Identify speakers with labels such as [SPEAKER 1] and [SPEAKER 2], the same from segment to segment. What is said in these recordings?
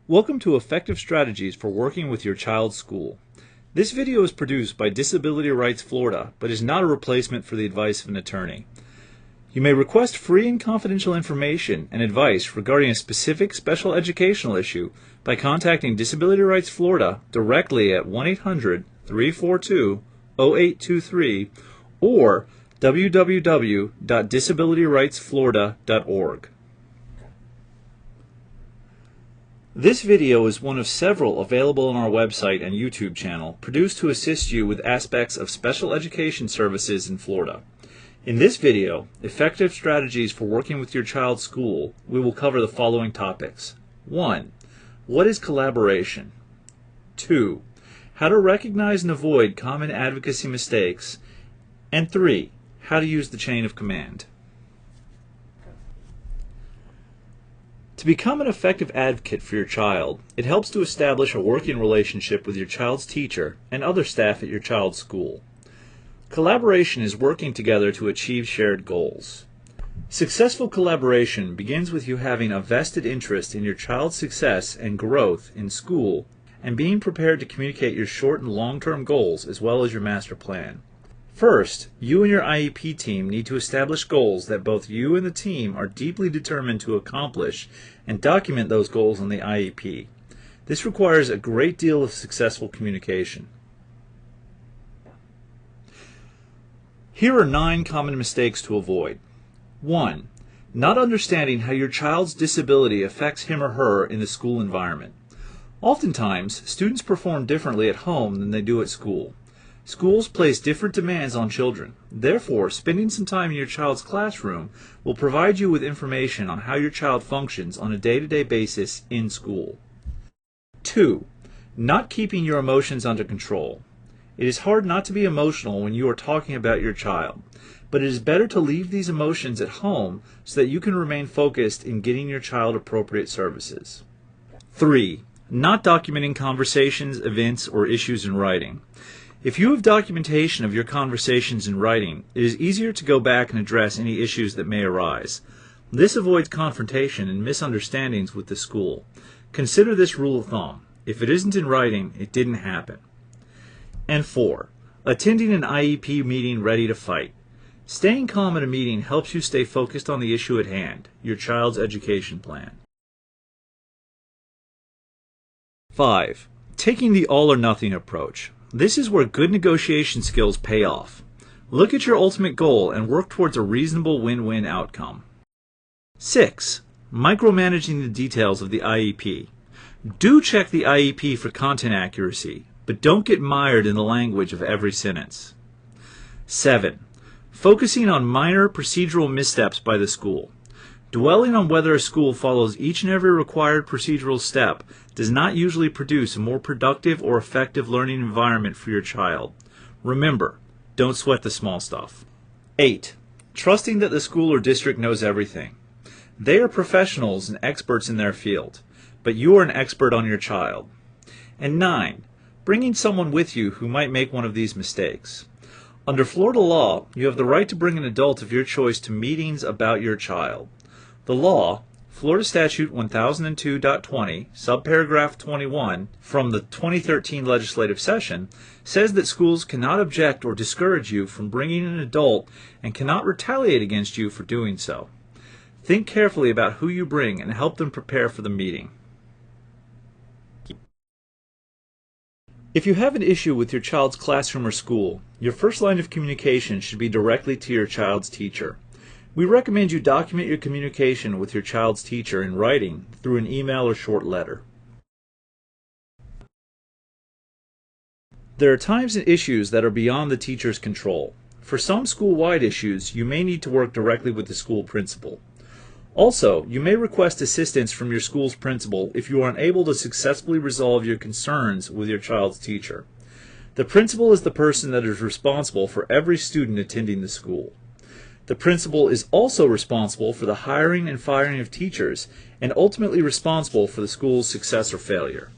[SPEAKER 1] Welcome to Effective Strategies for Working with Your Child's School. This video is produced by Disability Rights Florida, but is not a replacement for the advice of an attorney. You may request free and confidential information and advice regarding a specific special educational issue by contacting Disability Rights Florida directly at 1-800-342-0823 or www.disabilityrightsflorida.org. This video is one of several available on our website and YouTube channel produced to assist you with aspects of special education services in Florida. In this video, Effective Strategies for Working with Your Child's School, we will cover the following topics. 1. What is collaboration? 2. How to recognize and avoid common advocacy mistakes. And 3. How to use the chain of command. To become an effective advocate for your child, it helps to establish a working relationship with your child's teacher and other staff at your child's school. Collaboration is working together to achieve shared goals. Successful collaboration begins with you having a vested interest in your child's success and growth in school and being prepared to communicate your short and long-term goals as well as your master plan. First, you and your IEP team need to establish goals that both you and the team are deeply determined to accomplish and document those goals on the IEP. This requires a great deal of successful communication. Here are 9 common mistakes to avoid. 1. Not understanding how your child's disability affects him or her in the school environment. Oftentimes, students perform differently at home than they do at school. Schools place different demands on children. Therefore, spending some time in your child's classroom will provide you with information on how your child functions on a day-to-day basis in school. 2. Not keeping your emotions under control. It is hard not to be emotional when you are talking about your child, but it is better to leave these emotions at home so that you can remain focused in getting your child appropriate services. 3. Not documenting conversations, events, or issues in writing. If you have documentation of your conversations in writing, it is easier to go back and address any issues that may arise. This avoids confrontation and misunderstandings with the school. Consider this rule of thumb. If it isn't in writing, it didn't happen. And 4. Attending an IEP meeting ready to fight. Staying calm at a meeting helps you stay focused on the issue at hand, your child's education plan. 5. Taking the all-or-nothing approach. This is where good negotiation skills pay off. Look at your ultimate goal and work towards a reasonable win-win outcome. 6. Micromanaging the details of the IEP. Do check the IEP for content accuracy, but don't get mired in the language of every sentence. 7. Focusing on minor procedural missteps by the school. Dwelling on whether a school follows each and every required procedural step does not usually produce a more productive or effective learning environment for your child. Remember, don't sweat the small stuff. 8. Trusting that the school or district knows everything. They are professionals and experts in their field, but you are an expert on your child. And 9. Bringing someone with you who might make one of these mistakes. Under Florida law, you have the right to bring an adult of your choice to meetings about your child. The law, Florida Statute 1002.20, subparagraph 21, from the 2013 legislative session, says that schools cannot object or discourage you from bringing an adult and cannot retaliate against you for doing so. Think carefully about who you bring and help them prepare for the meeting. If you have an issue with your child's classroom or school, your first line of communication should be directly to your child's teacher. We recommend you document your communication with your child's teacher in writing through an email or short letter. There are times and issues that are beyond the teacher's control. For some school-wide issues, you may need to work directly with the school principal. Also, you may request assistance from your school's principal if you are unable to successfully resolve your concerns with your child's teacher. The principal is the person that is responsible for every student attending the school. The principal is also responsible for the hiring and firing of teachers and ultimately responsible for the school's success or failure.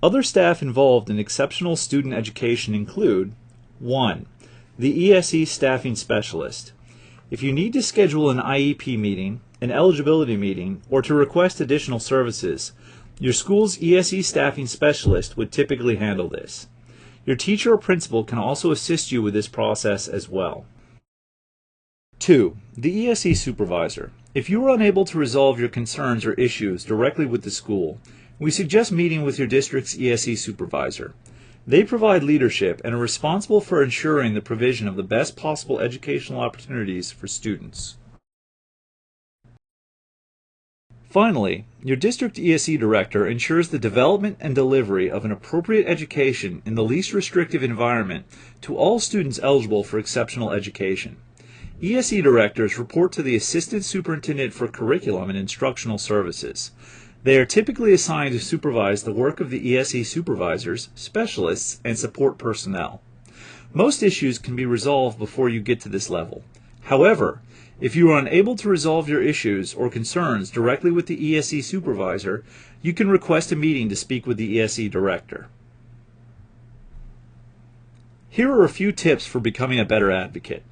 [SPEAKER 1] Other staff involved in exceptional student education include 1. The ESC Staffing Specialist. If you need to schedule an IEP meeting, an eligibility meeting, or to request additional services, your school's ESE staffing specialist would typically handle this. Your teacher or principal can also assist you with this process as well. 2. The ESE supervisor. If you are unable to resolve your concerns or issues directly with the school, we suggest meeting with your district's ESE supervisor. They provide leadership and are responsible for ensuring the provision of the best possible educational opportunities for students. Finally, your district ESC Director ensures the development and delivery of an appropriate education in the least restrictive environment to all students eligible for exceptional education. ESC Directors report to the Assistant Superintendent for Curriculum and Instructional Services. They are typically assigned to supervise the work of the ESE supervisors, specialists, and support personnel. Most issues can be resolved before you get to this level. However, if you are unable to resolve your issues or concerns directly with the ESE supervisor, you can request a meeting to speak with the ESE Director. Here are a few tips for becoming a better advocate.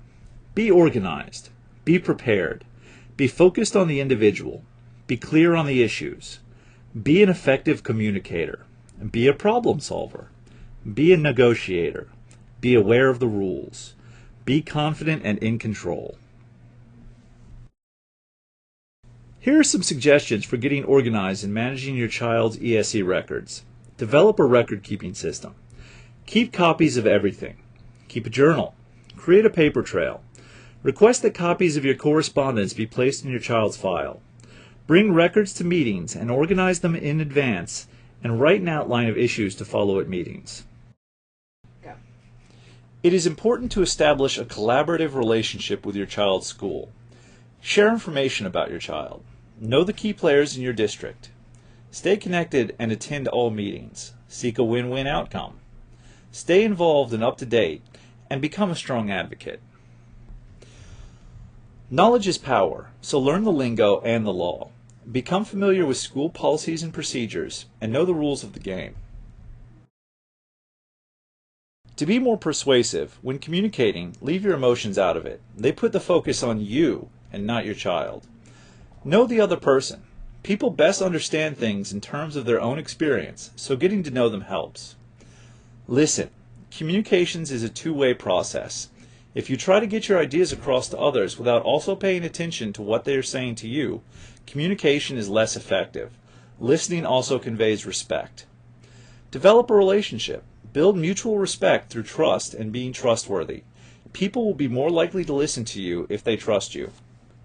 [SPEAKER 1] Be organized. Be prepared. Be focused on the individual. Be clear on the issues. Be an effective communicator. Be a problem solver. Be a negotiator. Be aware of the rules. Be confident and in control. Here are some suggestions for getting organized and managing your child's ESE records. Develop a record-keeping system. Keep copies of everything. Keep a journal. Create a paper trail. Request that copies of your correspondence be placed in your child's file. Bring records to meetings and organize them in advance, and write an outline of issues to follow at meetings.
[SPEAKER 2] Go.
[SPEAKER 1] It is important to establish a collaborative relationship with your child's school. Share information about your child. Know the key players in your district. Stay connected and attend all meetings. Seek a win-win outcome. Stay involved and up to date, and become a strong advocate. Knowledge is power, so learn the lingo and the law. Become familiar with school policies and procedures, and know the rules of the game. To be more persuasive, when communicating, leave your emotions out of it. They put the focus on you and not your child. Know the other person. People best understand things in terms of their own experience, so getting to know them helps. Listen. Communications is a two-way process. If you try to get your ideas across to others without also paying attention to what they are saying to you, communication is less effective. Listening also conveys respect. Develop a relationship. Build mutual respect through trust and being trustworthy. People will be more likely to listen to you if they trust you.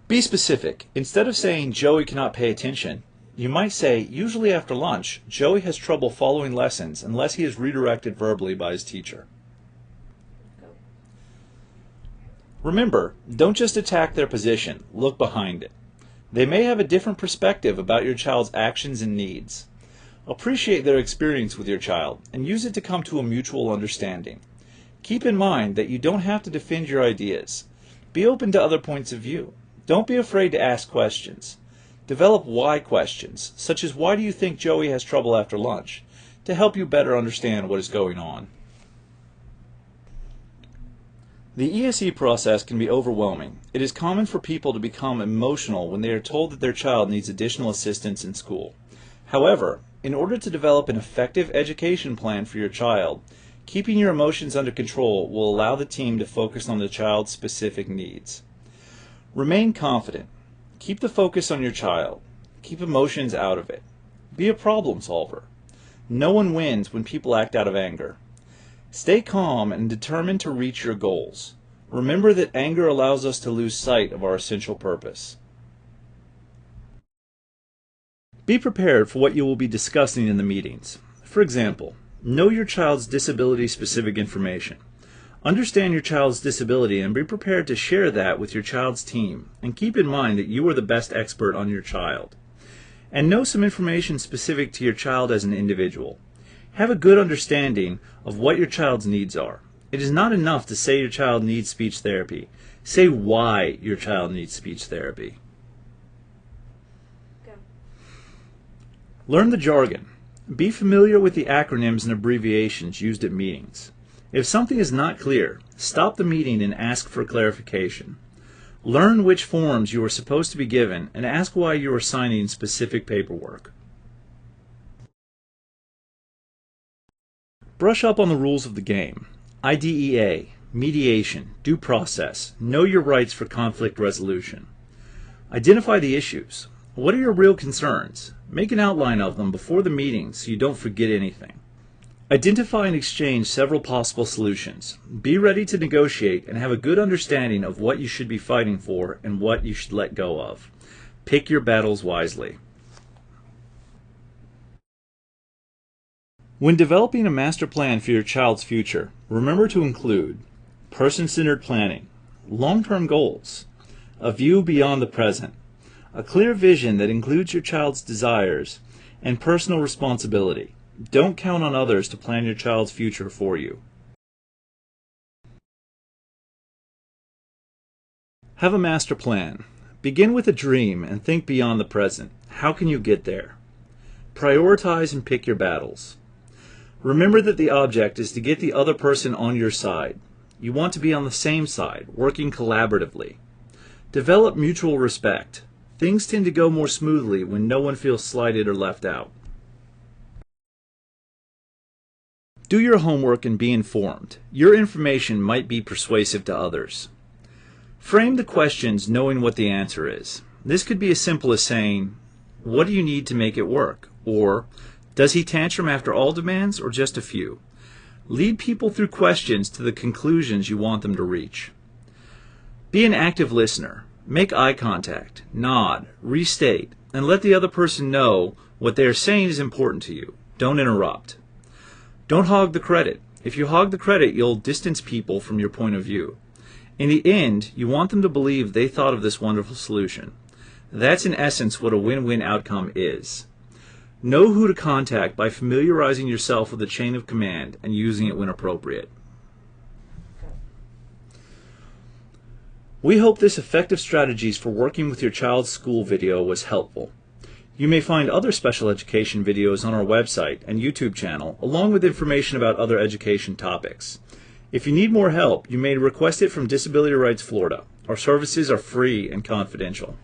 [SPEAKER 1] Be specific. Instead of saying Joey cannot pay attention, you might say, usually after lunch, Joey has trouble following lessons unless he is redirected verbally by his teacher. Remember, don't just attack their position, look behind it. They may have a different perspective about your child's actions and needs. Appreciate their experience with your child and use it to come to a mutual understanding. Keep in mind that you don't have to defend your ideas. Be open to other points of view. Don't be afraid to ask questions. Develop why questions, such as why do you think Joey has trouble after lunch, to help you better understand what is going on. The ESE process can be overwhelming. It is common for people to become emotional when they are told that their child needs additional assistance in school. However, in order to develop an effective education plan for your child, keeping your emotions under control will allow the team to focus on the child's specific needs. Remain confident. Keep the focus on your child. Keep emotions out of it. Be a problem solver. No one wins when people act out of anger. Stay calm and determined to reach your goals. Remember that anger allows us to lose sight of our essential purpose. Be prepared for what you will be discussing in the meetings. For example, know your child's disability-specific information. Understand your child's disability and be prepared to share that with your child's team, and keep in mind that you are the best expert on your child. And know some information specific to your child as an individual. Have a good understanding of what your child's needs are. It is not enough to say your child needs speech therapy. Say why your child needs speech therapy.
[SPEAKER 2] Go.
[SPEAKER 1] Learn the jargon. Be familiar with the acronyms and abbreviations used at meetings. If something is not clear, stop the meeting and ask for clarification. Learn which forms you are supposed to be given and ask why you are signing specific paperwork. Brush up on the rules of the game. IDEA, mediation, due process, know your rights for conflict resolution. Identify the issues. What are your real concerns? Make an outline of them before the meeting so you don't forget anything. Identify and exchange several possible solutions. Be ready to negotiate and have a good understanding of what you should be fighting for and what you should let go of. Pick your battles wisely. When developing a master plan for your child's future, remember to include person-centered planning, long-term goals, a view beyond the present, a clear vision that includes your child's desires, and personal responsibility. Don't count on others to plan your child's future for you. Have a master plan. Begin with a dream and think beyond the present. How can you get there? Prioritize and pick your battles. Remember that the object is to get the other person on your side. You want to be on the same side, working collaboratively. Develop mutual respect. Things tend to go more smoothly when no one feels slighted or left out. Do your homework and be informed. Your information might be persuasive to others. Frame the questions knowing what the answer is. This could be as simple as saying, "What do you need to make it work?" Or, "Does he tantrum after all demands or just a few?" Lead people through questions to the conclusions you want them to reach. Be an active listener. Make eye contact, nod, restate, and let the other person know what they are saying is important to you. Don't interrupt. Don't hog the credit. If you hog the credit, you'll distance people from your point of view. In the end, you want them to believe they thought of this wonderful solution. That's in essence what a win-win outcome is. Know who to contact by familiarizing yourself with the chain of command and using it when appropriate. We hope this effective strategies for working with your child's school video was helpful. You may find other special education videos on our website and YouTube channel, along with information about other education topics. If you need more help, you may request it from Disability Rights Florida. Our services are free and confidential.